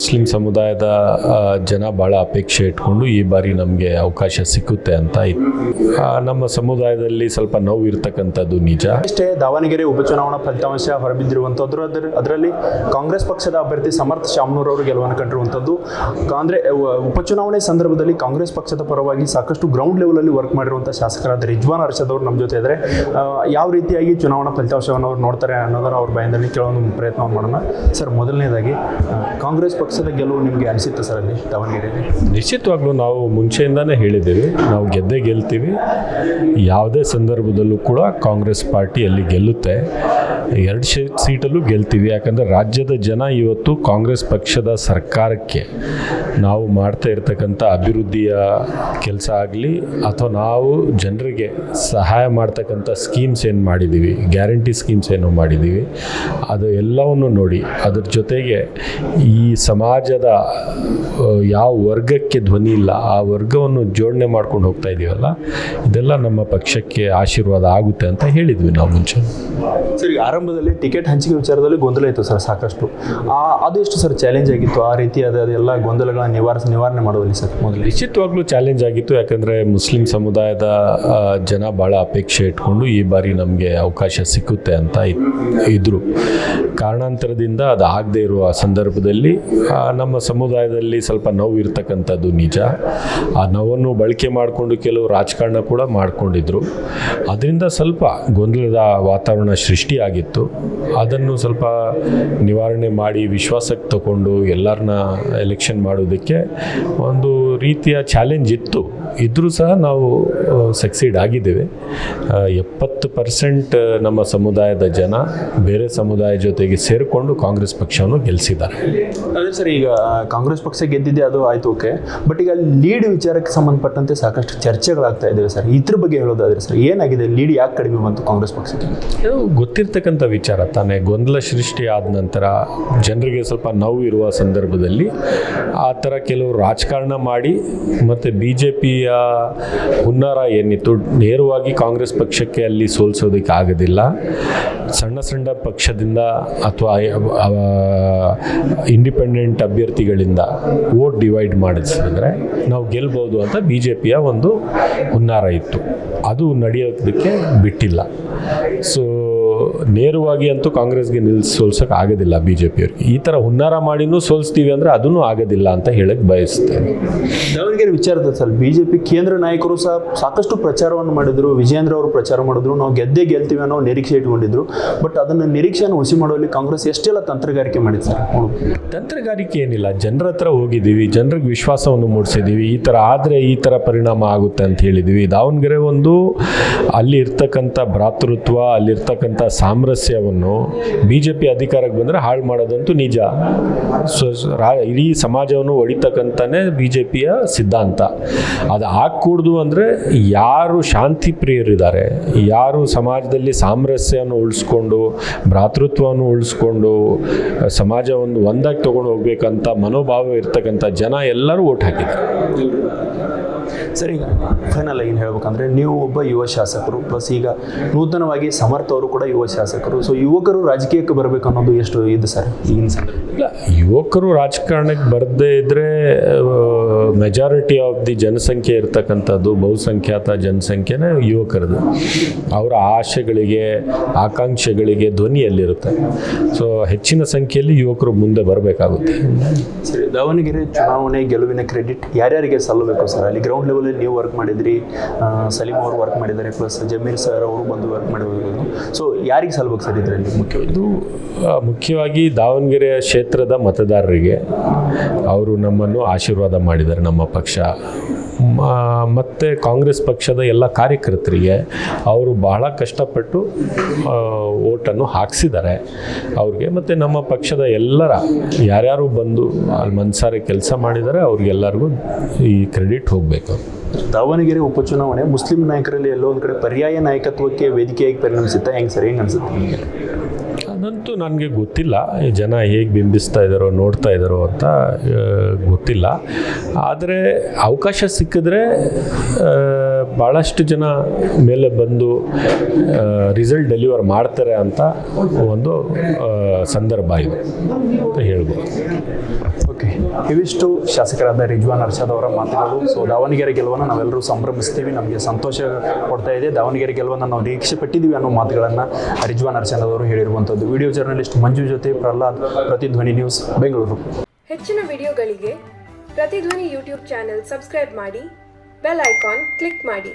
Muslim ಸಮುದಾಯದ ಜನ ಭಾಳ ಅಪೇಕ್ಷೆ ಇಟ್ಕೊಂಡು ಈ ಬಾರಿ ನಮಗೆ ಅವಕಾಶ ಸಿಕ್ಕುತ್ತೆ ಅಂತ ನಮ್ಮ ಸಮುದಾಯದಲ್ಲಿ ಸ್ವಲ್ಪ ನೋವು ಇರ್ತಕ್ಕಂಥದ್ದು ನಿಜ. ಅಷ್ಟೇ ದಾವಣಗೆರೆ ಉಪಚುನಾವಣಾ ಫಲಿತಾಂಶ ಹೊರಬಿದ್ದಿರುವಂಥದ್ದು ಅದರಲ್ಲಿ ಕಾಂಗ್ರೆಸ್ ಪಕ್ಷದ ಅಭ್ಯರ್ಥಿ ಸಮರ್ಥ ಶಾಮನೂರ್ ಅವರು ಗೆಲುವನ್ನು ಕಂಡಿರುವಂಥದ್ದು. ಅಂದರೆ ಉಪಚುನಾವಣೆ ಸಂದರ್ಭದಲ್ಲಿ ಕಾಂಗ್ರೆಸ್ ಪಕ್ಷದ ಪರವಾಗಿ ಸಾಕಷ್ಟು ಗ್ರೌಂಡ್ ಲೆವೆಲಲ್ಲಿ ವರ್ಕ್ ಮಾಡಿರುವಂಥ ಶಾಸಕರಾದ ರಿಜ್ವಾನ್ ಅರ್ಷದ್ ಅವರು ನಮ್ಮ ಜೊತೆ ಇದ್ದಾರೆ. ಯಾವ ರೀತಿಯಾಗಿ ಚುನಾವಣಾ ಫಲಿತಾಂಶವನ್ನು ಅವ್ರು ನೋಡ್ತಾರೆ ಅನ್ನೋದನ್ನು ಅವ್ರ ಬಾಯಿಂದಲ್ಲಿ ಕೇಳೋ ಪ್ರಯತ್ನ ಮಾಡೋಣ. ಸರ್, ಮೊದಲನೇದಾಗಿ ಕಾಂಗ್ರೆಸ್ ಪಕ್ಷದ ಗೆಲುವು ನಿಮಗೆ ಅನಿಸುತ್ತೆ ಸರ್ ಅಲ್ಲಿ ದಾವಣಗೆರೆಯಲ್ಲಿ? ನಿಶ್ಚಿತವಾಗ್ಲೂ ನಾವು ಮುಂಚೆಯಿಂದಾನೇ ಹೇಳಿದ್ದೀವಿ, ನಾವು ಗೆಲ್ತೀವಿ. ಯಾವುದೇ ಸಂದರ್ಭದಲ್ಲೂ ಕೂಡ ಕಾಂಗ್ರೆಸ್ ಪಾರ್ಟಿ ಅಲ್ಲಿ ಗೆಲ್ಲುತ್ತೆ. 2 ಸೀಟಲ್ಲೂ ಗೆಲ್ತೀವಿ. ಯಾಕಂದರೆ ರಾಜ್ಯದ ಜನ ಇವತ್ತು ಕಾಂಗ್ರೆಸ್ ಪಕ್ಷದ ಸರ್ಕಾರಕ್ಕೆ ನಾವು ಮಾಡ್ತಾ ಇರ್ತಕ್ಕಂಥ ಅಭಿವೃದ್ಧಿಯ ಕೆಲಸ ಆಗಲಿ ಅಥವಾ ನಾವು ಜನರಿಗೆ ಸಹಾಯ ಮಾಡ್ತಕ್ಕಂಥ ಸ್ಕೀಮ್ಸ್ ಏನು ಮಾಡಿದ್ದೀವಿ, ಗ್ಯಾರಂಟಿ ಸ್ಕೀಮ್ಸ್ ಏನು ಮಾಡಿದ್ದೀವಿ, ಅದು ಎಲ್ಲವನ್ನು ನೋಡಿ ಅದ್ರ ಜೊತೆಗೆ ಈ ಸಮಾಜದ ಯಾವ ವರ್ಗಕ್ಕೆ ಧ್ವನಿ ಇಲ್ಲ ಆ ವರ್ಗವನ್ನು ಜೋಡಣೆ ಮಾಡ್ಕೊಂಡು ಹೋಗ್ತಾ ಇದ್ದೀವಲ್ಲ, ಇದೆಲ್ಲ ನಮ್ಮ ಪಕ್ಷಕ್ಕೆ ಆಶೀರ್ವಾದ ಆಗುತ್ತೆ ಅಂತ ಹೇಳಿದ್ವಿ ನಾವು ಮುಂಚೆ. ಸರ್, ಆರಂಭದಲ್ಲಿ ಟಿಕೆಟ್ ಹಂಚಿಕೆ ವಿಚಾರದಲ್ಲಿ ಗೊಂದಲ ಇತ್ತು ಸರ್ ಸಾಕಷ್ಟು. ಅದು ಎಷ್ಟು ಸರ್ ಚಾಲೆಂಜ್ ಆಗಿತ್ತು ಆ ರೀತಿಯಾದ ಎಲ್ಲ ಗೊಂದಲಗಳನ್ನ ನಿವಾರಣೆ ಮಾಡುವಲ್ಲಿ ಸರ್? ಮೊದಲು ನಿಶ್ಚಿತವಾಗ್ಲೂ ಚಾಲೆಂಜ್ ಆಗಿತ್ತು. ಯಾಕಂದರೆ ಮುಸ್ಲಿಂ ಸಮುದಾಯದ ಜನ ಭಾಳ ಅಪೇಕ್ಷೆ ಇಟ್ಕೊಂಡು ಈ ಬಾರಿ ನಮಗೆ ಅವಕಾಶ ಸಿಕ್ಕುತ್ತೆ ಅಂತ ಇದ್ದರು. ಕಾರಣಾಂತರದಿಂದ ಅದು ಆಗದೇ ಇರುವ ಸಂದರ್ಭದಲ್ಲಿ ನಮ್ಮ ಸಮುದಾಯದಲ್ಲಿ ಸ್ವಲ್ಪ ನೋವು ಇರ್ತಕ್ಕಂಥದ್ದು ನಿಜ. ಆ ನೋವನ್ನು ಬಳಕೆ ಮಾಡಿಕೊಂಡು ಕೆಲವು ರಾಜಕಾರಣ ಕೂಡ ಮಾಡ್ಕೊಂಡಿದ್ರು. ಅದರಿಂದ ಸ್ವಲ್ಪ ಗೊಂದಲದ ವಾತಾವರಣ ಸೃಷ್ಟಿಯಾಗಿತ್ತು. ಅದನ್ನು ಸ್ವಲ್ಪ ನಿವಾರಣೆ ಮಾಡಿ ವಿಶ್ವಾಸಕ್ಕೆ ತಗೊಂಡು ಎಲ್ಲರನ್ನ ಎಲೆಕ್ಷನ್ ಮಾಡೋದಕ್ಕೆ ಒಂದು ರೀತಿಯ ಚಾಲೆಂಜ್ ಇದ್ದರೂ ಸಹ ನಾವು ಸಕ್ಸೀಡ್ ಆಗಿದ್ದೇವೆ. 70% ನಮ್ಮ ಸಮುದಾಯದ ಜನ ಬೇರೆ ಸಮುದಾಯ ಜೊತೆಗೆ ಸೇರಿಕೊಂಡು ಕಾಂಗ್ರೆಸ್ ಪಕ್ಷವನ್ನು ಗೆಲ್ಲಿಸಿದ್ದಾರೆ. ಅದೇ ಸರ್, ಈಗ ಕಾಂಗ್ರೆಸ್ ಪಕ್ಷ ಗೆದ್ದಿದೆ, ಅದು ಆಯಿತು, ಓಕೆ. ಬಟ್ ಈಗ ಲೀಡ್ ವಿಚಾರಕ್ಕೆ ಸಂಬಂಧಪಟ್ಟಂತೆ ಸಾಕಷ್ಟು ಚರ್ಚೆಗಳಾಗ್ತಾ ಇದ್ದಾವೆ ಸರ್. ಇದ್ರ ಬಗ್ಗೆ ಹೇಳೋದಾದ್ರೆ ಸರ್, ಏನಾಗಿದೆ? ಲೀಡ್ ಯಾಕೆ ಕಡಿಮೆ ಬಂತು ಕಾಂಗ್ರೆಸ್ ಪಕ್ಷಕ್ಕೆ? ಇದು ಗೊತ್ತಿರ್ತಕ್ಕಂಥ ವಿಚಾರ ತಾನೇ. ಗೊಂದಲ ಸೃಷ್ಟಿ ಆದ ನಂತರ ಜನರಿಗೆ ಸ್ವಲ್ಪ ನೋವು ಇರುವ ಸಂದರ್ಭದಲ್ಲಿ ಆ ಥರ ಕೆಲವು ರಾಜಕಾರಣ ಮಾಡಿ ಮತ್ತು BJPಯ ಹುನ್ನಾರ ಏನಿತ್ತು, ನೇರವಾಗಿ ಕಾಂಗ್ರೆಸ್ ಪಕ್ಷಕ್ಕೆ ಅಲ್ಲಿ ಸೋಲಿಸೋದಕ್ಕೆ ಆಗೋದಿಲ್ಲ. ಸಣ್ಣ ಪಕ್ಷದಿಂದ ಅಥವಾ ಇಂಡಿಪೆಂಡೆಂಟ್ ಅಭ್ಯರ್ಥಿಗಳಿಂದ ವೋಟ್ ಡಿವೈಡ್ ಮಾಡಿಸಿದ್ರೆ ನಾವು ಗೆಲ್ಬೋದು ಅಂತ BJPಯ ಒಂದು ಹುನ್ನಾರ ಇತ್ತು. ಅದು ನಡೆಯೋದಕ್ಕೆ ಬಿಟ್ಟಿಲ್ಲ. ಸೊ ನೇರವಾಗಿ ಅಂತೂ ಕಾಂಗ್ರೆಸ್ಗೆ ಸೋಲ್ಸೋಕೆ ಆಗೋದಿಲ್ಲ BJPಯವ್ರಿಗೆ. ಈ ಥರ ಹುನ್ನಾರ ಮಾಡಿನೂ ಸೋಲಿಸ್ತೀವಿ ಅಂದರೆ ಅದೂ ಆಗೋದಿಲ್ಲ ಅಂತ ಹೇಳಕ್ಕೆ ಬಯಸ್ತೇನೆ. ದಾವಣಗೆರೆ ವಿಚಾರದ ಸರ್, BJP ಕೇಂದ್ರ ನಾಯಕರು ಸಹ ಸಾಕಷ್ಟು ಪ್ರಚಾರವನ್ನು ಮಾಡಿದರು. ವಿಜೇಂದ್ರ ಅವರು ಪ್ರಚಾರ ಮಾಡಿದ್ರು, ನಾವು ಗೆಲ್ತೀವಿ ಅನ್ನೋ ನಿರೀಕ್ಷೆ ಇಟ್ಕೊಂಡಿದ್ರು. ಬಟ್ ಅದನ್ನು ನಿರೀಕ್ಷೆಯನ್ನು ಹುಸಿ ಮಾಡುವಲ್ಲಿ ಕಾಂಗ್ರೆಸ್ ಎಷ್ಟೆಲ್ಲ ತಂತ್ರಗಾರಿಕೆ ಮಾಡಿದೆ ಸರ್? ತಂತ್ರಗಾರಿಕೆ ಏನಿಲ್ಲ, ಜನರ ಹತ್ರ ಹೋಗಿದ್ದೀವಿ, ಜನರಿಗೆ ವಿಶ್ವಾಸವನ್ನು ಮೂಡಿಸಿದ್ದೀವಿ. ಈ ಥರ ಆದರೆ ಈ ಥರ ಪರಿಣಾಮ ಆಗುತ್ತೆ ಅಂತ ಹೇಳಿದ್ದೀವಿ. ದಾವಣಗೆರೆ ಒಂದು ಅಲ್ಲಿ ಇರ್ತಕ್ಕಂಥ ಭ್ರಾತೃತ್ವ, ಅಲ್ಲಿರ್ತಕ್ಕಂಥ ಸಾಮರಸ್ಯವನ್ನು BJP ಅಧಿಕಾರಕ್ಕೆ ಬಂದರೆ ಹಾಳು ಮಾಡೋದಂತೂ ನಿಜ. ಇಡೀ ಸಮಾಜವನ್ನು ಹೊಡಿತಕ್ಕಂಥನೇ BJPಯ ಸಿದ್ಧಾಂತ. ಅದು ಆಗಕೂಡ್ದು ಅಂದರೆ ಯಾರು ಶಾಂತಿ ಪ್ರಿಯರಿದ್ದಾರೆ, ಯಾರು ಸಮಾಜದಲ್ಲಿ ಸಾಮರಸ್ಯವನ್ನು ಉಳಿಸ್ಕೊಂಡು ಭ್ರಾತೃತ್ವವನ್ನು ಉಳಿಸ್ಕೊಂಡು ಸಮಾಜವನ್ನು ಒಂದಾಗಿ ತೊಗೊಂಡು ಹೋಗ್ಬೇಕಂತ ಮನೋಭಾವ ಇರ್ತಕ್ಕಂಥ ಜನ ಎಲ್ಲರೂ ಓಟ್ ಹಾಕಿದ್ದಾರೆ. ಸರಿ, ಫೈನಲ್ ಏನು ಹೇಳ್ಬೇಕಂದ್ರೆ, ನೀವು ಒಬ್ಬ ಯುವ ಶಾಸಕರು, ಪ್ಲಸ್ ಈಗ ನೂತನವಾಗಿ ಸಮರ್ಥ ಅವರು ಕೂಡ ಯುವ ಶಾಸಕರು. ಸೊ ಯುವಕರು ರಾಜಕೀಯಕ್ಕೆ ಬರಬೇಕು ಅನ್ನೋದು ಎಷ್ಟು ಇದೆ ಸರ್ ಈಗಿನ ಸಂದರ್ಭ? ಇಲ್ಲ, ಯುವಕರು ರಾಜಕಾರಣಕ್ಕೆ ಬರದೇ ಇದ್ದರೆ ಮೆಜಾರಿಟಿ ಆಫ್ ದಿ ಜನಸಂಖ್ಯೆ ಇರ್ತಕ್ಕಂಥದ್ದು, ಬಹುಸಂಖ್ಯಾತ ಜನಸಂಖ್ಯೆನೇ ಯುವಕರದು. ಅವರ ಆಶೆಗಳಿಗೆ, ಆಕಾಂಕ್ಷೆಗಳಿಗೆ ಧ್ವನಿಯಲ್ಲಿರುತ್ತೆ. ಸೊ ಹೆಚ್ಚಿನ ಸಂಖ್ಯೆಯಲ್ಲಿ ಯುವಕರು ಮುಂದೆ ಬರಬೇಕಾಗುತ್ತೆ. ಸರಿ, ದಾವಣಗೆರೆ ಚುನಾವಣೆ ಗೆಲುವಿನ ಕ್ರೆಡಿಟ್ ಯಾರ್ಯಾರಿಗೆ ಸಲ್ಲಬೇಕು ಸರ್? ಅಲ್ಲಿ ಗ್ರೌಂಡ್ ಲೆವೆಲಲ್ಲಿ ನೀವು ವರ್ಕ್ ಮಾಡಿದ್ರಿ, ಸಲೀಂ ಅವರು ವರ್ಕ್ ಮಾಡಿದ್ದಾರೆ, ಪ್ಲಸ್ ಜಮೀರ್ ಸರ್ ಅವರು ಬಂದು ವರ್ಕ್ ಮಾಡಿರೋದು. ಸೊ ಯಾರಿಗೆ ಸಲ್ಲಬೇಕು ಸರ್ ಇದರಲ್ಲಿ? ಮುಖ್ಯವಾಗಿ ದಾವಣಗೆರೆಯ ಕ್ಷೇತ್ರದ ಮತದಾರರಿಗೆ. ಅವರು ನಮ್ಮನ್ನು ಆಶೀರ್ವಾದ ಮಾಡಿದ್ದಾರೆ, ನಮ್ಮ ಪಕ್ಷ ಮತ್ತು ಕಾಂಗ್ರೆಸ್ ಪಕ್ಷದ ಎಲ್ಲ ಕಾರ್ಯಕರ್ತರಿಗೆ. ಅವರು ಬಹಳ ಕಷ್ಟಪಟ್ಟು ಓಟನ್ನು ಹಾಕಿಸಿದ್ದಾರೆ ಅವ್ರಿಗೆ. ಮತ್ತು ನಮ್ಮ ಪಕ್ಷದ ಎಲ್ಲರ ಯಾರ್ಯಾರು ಬಂದು ಅಲ್ಲಿ ಮನಸಾರೆ ಕೆಲಸ ಮಾಡಿದ್ದಾರೆ ಅವ್ರಿಗೆಲ್ಲರಿಗೂ ಈ ಕ್ರೆಡಿಟ್ ಹೋಗಬೇಕು. ದಾವಣಗೆರೆ ಉಪಚುನಾವಣೆ ಮುಸ್ಲಿಂ ನಾಯಕರಲ್ಲಿ ಎಲ್ಲೋ ಒಂದು ಕಡೆ ಪರ್ಯಾಯ ನಾಯಕತ್ವಕ್ಕೆ ವೇದಿಕೆಯಾಗಿ ಪರಿಣಮಿಸುತ್ತಾ? ಹೆಂಗೆ ಸರ್, ಹೆಂಗೆ ಅನಿಸುತ್ತೆ ನಿಮಗೆ? ಅದಂತೂ ನನಗೆ ಗೊತ್ತಿಲ್ಲ, ಜನ ಹೇಗೆ ಬಿಂಬಿಸ್ತಾ ಇದ್ದಾರೋ ನೋಡ್ತಾ ಇದ್ದಾರೋ ಅಂತ ಗೊತ್ತಿಲ್ಲ. ಆದರೆ ಅವಕಾಶ ಸಿಕ್ಕಿದ್ರೆ ಭಾಳಷ್ಟು ಜನ ಮೇಲೆ ಬಂದು ರಿಸಲ್ಟ್ ಡೆಲಿವರ್ ಮಾಡ್ತಾರೆ ಅಂತ ಒಂದು ಸಂದರ್ಭ ಇದೆ ಅಂತ ಹೇಳ್ಬೋದು. ಓಕೆ. ಇವಿಷ್ಟು ಶಾಸಕರಾದ ರಿಜ್ವಾನ್ ಅರ್ಷದ್ ಅವರ ಮಾತುಗಳು. ಸೊ ದಾವಣಗೆರೆ ಗೆಲುವನ್ನು ನಾವೆಲ್ಲರೂ ಸಂಭ್ರಮಿಸ್ತೀವಿ, ನಮಗೆ ಸಂತೋಷ ಕೊಡ್ತಾ ಇದೆ. ದಾವಣಗೆರೆ ಗೆಲುವನ್ನು ನಾವು ನಿರೀಕ್ಷೆ ಪಟ್ಟಿದ್ದೀವಿ ಅನ್ನೋ ಮಾತುಗಳನ್ನು ರಿಜ್ವಾನ್ ಅರ್ಷದ್ ಅವರು ಹೇಳಿರುವಂಥದ್ದು. ವಿಡಿಯೋ ಜರ್ನಲಿಸ್ಟ್ ಮಂಜು ಜೊತೆ ಪ್ರಹ್ಲಾದ್, ಪ್ರತಿಧ್ವನಿ ನ್ಯೂಸ್, ಬೆಂಗಳೂರು. ಹೆಚ್ಚಿನ ವಿಡಿಯೋಗಳಿಗೆ ಪ್ರತಿಧ್ವನಿ ಯೂಟ್ಯೂಬ್ ಚಾನೆಲ್ ಸಬ್ಸ್ಕ್ರೈಬ್ ಮಾಡಿ, ಬೆಲ್ ಐಕಾನ್ ಕ್ಲಿಕ್ ಮಾಡಿ.